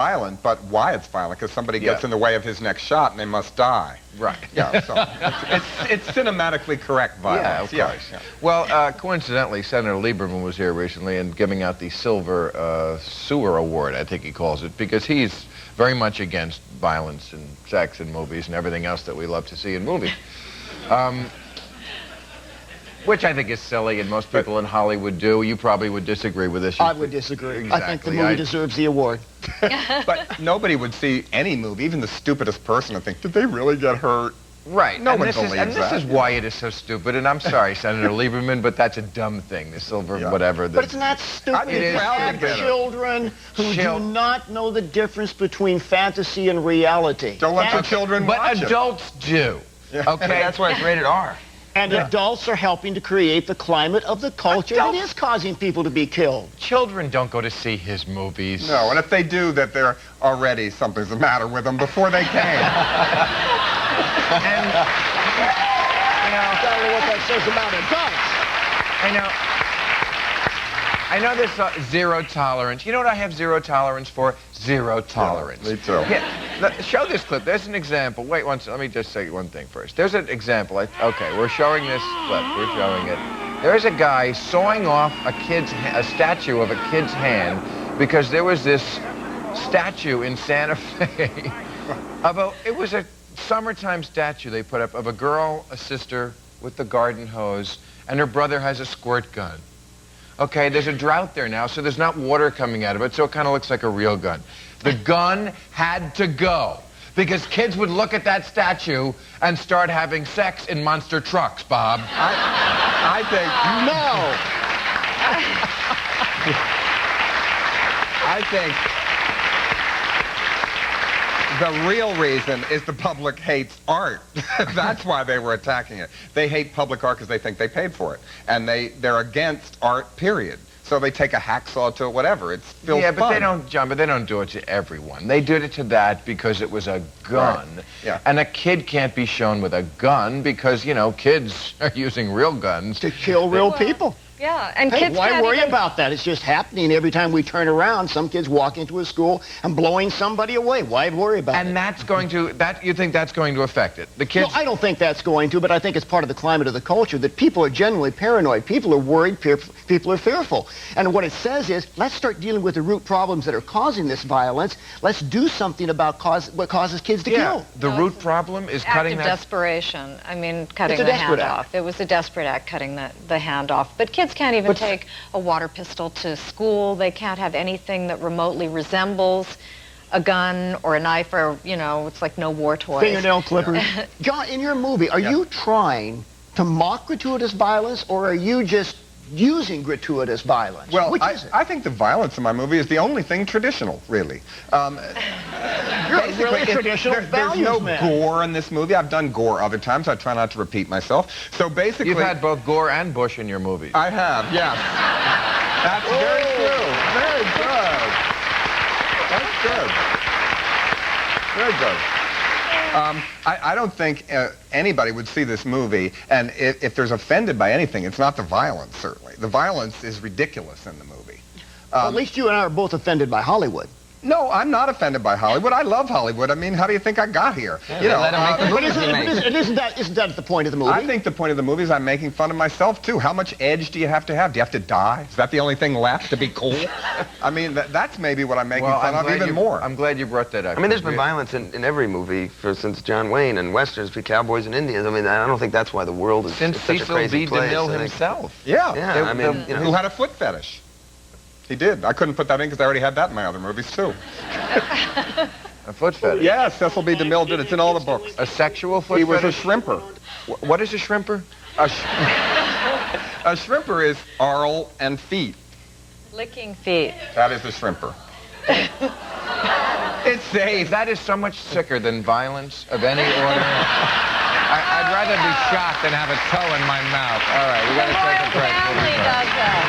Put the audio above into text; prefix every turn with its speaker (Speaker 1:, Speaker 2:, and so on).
Speaker 1: violent, but why it's violent, because somebody gets in the way of his next shot and they must die.
Speaker 2: Right.
Speaker 1: Yeah, so it's cinematically correct violence.
Speaker 2: Yeah, of course. Yeah. Well, coincidentally, Senator Lieberman was here recently and giving out the Silver Sewer Award, I think he calls it, because he's very much against violence and sex in movies and everything else that we love to see in movies. Which I think is silly, and most people in Hollywood do. You probably would disagree with this.
Speaker 3: I would disagree.
Speaker 2: Exactly.
Speaker 3: I think the movie deserves the award.
Speaker 1: But nobody would see any movie, even the stupidest person, and think, did they really get hurt?
Speaker 2: Right.
Speaker 1: No one believes that.
Speaker 2: And this is why it is so stupid, and I'm sorry, Senator Lieberman, but that's a dumb thing, the silver whatever.
Speaker 3: But it's not stupid.
Speaker 1: It is
Speaker 3: have children who do not know the difference between fantasy and reality.
Speaker 1: Don't let your children watch it.
Speaker 2: But adults do. Okay?
Speaker 4: That's why it's rated R.
Speaker 3: And adults are helping to create the climate of the culture that is causing people to be killed.
Speaker 2: Children don't go to see his movies.
Speaker 1: No, and if they do, that they're already something's the matter with them before they came.
Speaker 2: And, you know,
Speaker 3: I don't know what that says about adults.
Speaker 2: I know there's zero tolerance. You know what I have zero tolerance for? Zero tolerance.
Speaker 1: Me too.
Speaker 2: Yeah, show this clip. There's an example. Wait, let me just say one thing first. There's an example. Okay, we're showing this clip. We're showing it. There's a guy sawing off a statue of a kid's hand because there was this statue in Santa Fe it was a summertime statue they put up of a girl, a sister, with the garden hose, and her brother has a squirt gun. Okay, there's a drought there now, so there's not water coming out of it, so it kind of looks like a real gun. The gun had to go because kids would look at that statue and start having sex in monster trucks, Bob.
Speaker 1: I think...
Speaker 3: No!
Speaker 1: I think the real reason is the public hates art. That's why they were attacking it. They hate public art because they think they paid for it. And they're against art, period. So they take a hacksaw to it, whatever. It's still
Speaker 2: fun.
Speaker 1: But
Speaker 2: they don't, John, but they don't do it to everyone. They did it to that because it was a gun.
Speaker 1: Right. Yeah.
Speaker 2: And a kid can't be shown with a gun because, you know, kids are using real guns.
Speaker 3: To kill real people.
Speaker 5: Yeah, and
Speaker 3: Hey,
Speaker 5: kids
Speaker 3: why
Speaker 5: can't
Speaker 3: worry
Speaker 5: even...
Speaker 3: about that? It's just happening every time we turn around. Some kids walk into a school and blowing somebody away. Why worry about it?
Speaker 2: And that's going to, you think that's going to affect it? The kids...
Speaker 3: No, I don't think that's going to, but I think it's part of the climate of the culture that people are genuinely paranoid. People are worried, people are fearful. And what it says is, let's start dealing with the root problems that are causing this violence. Let's do something about what causes kids to kill.
Speaker 2: The root problem is cutting that...
Speaker 5: desperation. I mean, cutting the hand off. It was a desperate act, cutting the hand off. But kids can't even take a water pistol to school. They can't have anything that remotely resembles a gun or a knife or, you know, it's like no war toys.
Speaker 3: Fingernail clippers. John, in your movie, are you trying to mock gratuitous violence, or are you just using gratuitous violence?
Speaker 1: Well,
Speaker 3: Which is it?
Speaker 1: I think the violence in my movie is the only thing traditional, really.
Speaker 3: You're really traditional
Speaker 1: there's no gore in this movie. I've done gore other times. I try not to repeat myself. So basically...
Speaker 2: You've had both gore and Bush in your movies.
Speaker 1: I have, yes. That's very true. Very good. That's good. Very good. I don't think anybody would see this movie, and if there's offended by anything, it's not the violence, certainly. The violence is ridiculous in the movie.
Speaker 3: Well, at least you and I are both offended by Hollywood.
Speaker 1: No, I'm not offended by Hollywood. I love Hollywood. I mean, how do you think I got here?
Speaker 4: Yeah, you know, let 'em make the movies they make.
Speaker 3: Isn't that the point of the movie?
Speaker 1: I think the point of the movie is I'm making fun of myself, too. How much edge do you have to have? Do you have to die? Is that the only thing left to be cool? I mean, that's maybe what I'm making fun of even more.
Speaker 2: I'm glad you brought that up.
Speaker 4: I mean, there's been violence in every movie since John Wayne and Westerns for cowboys and Indians. I mean, I don't think that's why the world is
Speaker 2: since
Speaker 4: such a crazy
Speaker 2: Cecil B.
Speaker 4: place.
Speaker 2: DeMille himself.
Speaker 1: Yeah.
Speaker 4: Yeah, I mean, you know.
Speaker 1: Who had a foot fetish. He did. I couldn't put that in because I already had that in my other movies, too.
Speaker 2: A foot fetish?
Speaker 1: Yeah, Cecil B. DeMille did. It's in all the books.
Speaker 2: A sexual foot
Speaker 1: fetish? He was a shrimper.
Speaker 2: What is a shrimper?
Speaker 1: A shrimper is oral and feet.
Speaker 5: Licking feet.
Speaker 1: That is a shrimper. It's safe.
Speaker 2: That is so much sicker than violence of any order. I'd rather be shot than have a toe in my mouth. All right, we got to take a break.
Speaker 5: Family does that.